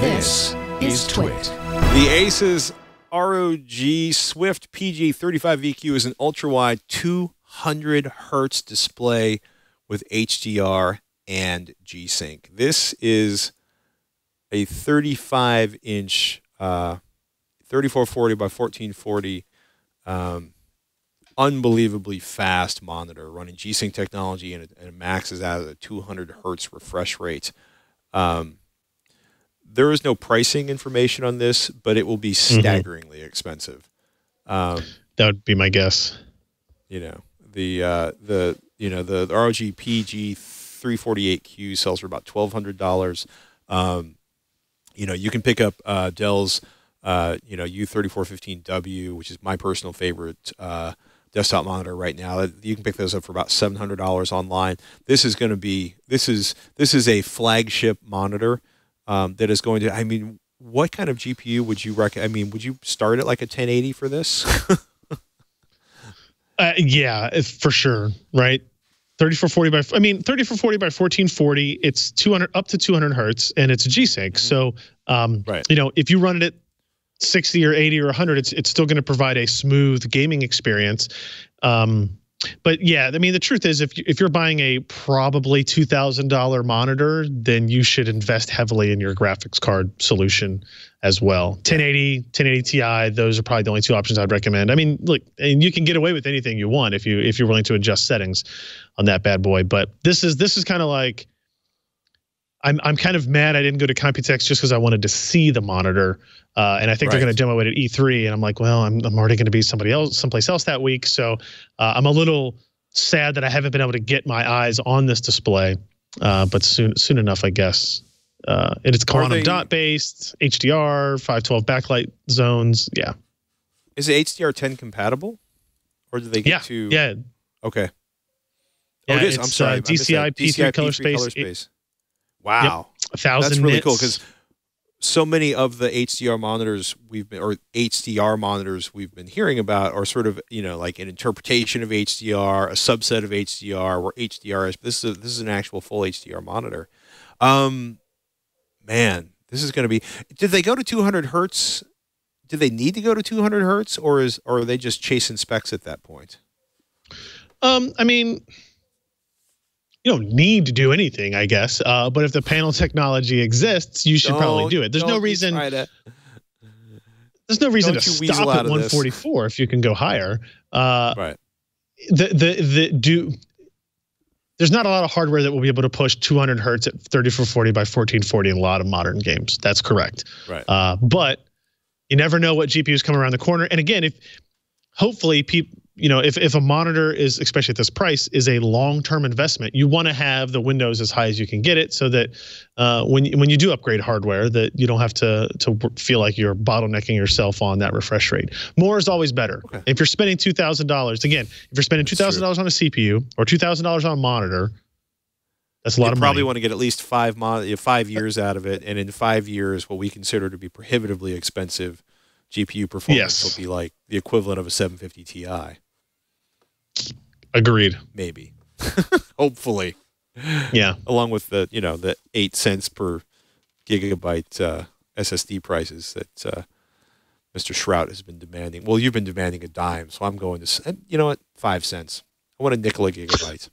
This is TWiT. The ASUS ROG Swift PG35VQ is an ultra-wide 200 hertz display with HDR and G-Sync. This is a 35-inch 3440 by 1440 unbelievably fast monitor running G-Sync technology, and it maxes out at a 200 hertz refresh rate. There is no pricing information on this, but it will be staggeringly expensive. That would be my guess. You know, the ROG PG35VQ sells for about $1,200. You know, you can pick up Dell's U3415W, which is my personal favorite desktop monitor right now. You can pick those up for about $700 online. This is going to be this is a flagship monitor that is going to. I mean, what kind of GPU would you recommend? I mean, would you start at like a 1080 for this? Yeah, for sure. Right. 3440 by 1440. It's 200 up to 200 hertz, and it's a G-Sync. So, right. You know, if you run it at 60 or 80 or 100, it's still going to provide a smooth gaming experience. But yeah, I mean, the truth is, if you're buying a probably $2,000 monitor, then you should invest heavily in your graphics card solution as well. 1080 Ti, those are probably the only two options I'd recommend. I mean, look, and you can get away with anything you want if you're willing to adjust settings on that bad boy. But this is kind of like, I'm kind of mad I didn't go to Computex just because I wanted to see the monitor. And I think they're going to demo it at E3, and I'm like, well, I'm already going to be someplace else that week. So I'm a little sad that I haven't been able to get my eyes on this display, but soon enough, I guess. And it's quantum dot based, HDR, 512 backlight zones. Yeah. Is it HDR10 compatible, or do they get to? Yeah. Okay. Yeah, oh, it is. it's I'm sorry. DCI P3 color space. Wow. Yep. 1,000 That's really nits. cool, because so many of the HDR monitors HDR monitors we've been hearing about are sort of, you know, like an interpretation of HDR, a subset of HDR, where HDR is this is an actual full HDR monitor. Man, this is going to be. Did they go to 200 hertz? Did they need to go to 200 hertz, or are they just chasing specs at that point? I mean, you don't need to do anything, I guess. But if the panel technology exists, you should probably do it. There's no reason. There's no reason to stop at 144 if you can go higher. Right. There's not a lot of hardware that will be able to push 200 hertz at 3440 by 1440 in a lot of modern games. That's correct. Right. But you never know what GPUs come around the corner. And again, hopefully people. You know, if a monitor is, especially at this price, is a long-term investment, you want to have the windows as high as you can get it, so that when you do upgrade hardware, that you don't have to feel like you're bottlenecking yourself on that refresh rate. More is always better. Okay. If you're spending $2,000, again, if you're spending $2,000 on a CPU or $2,000 on a monitor, that's a lot of money. You probably want to get at least 5 years out of it, and in 5 years, what we consider to be prohibitively expensive GPU performance will be like the equivalent of a 750 Ti. Agreed. Maybe. Hopefully. Yeah. Along with the, you know, the 8 cents per gigabyte SSD prices that Mr. Shrout has been demanding. Well, you've been demanding a dime, so I'm going to, you know what, 5 cents. I want a nickel a gigabyte.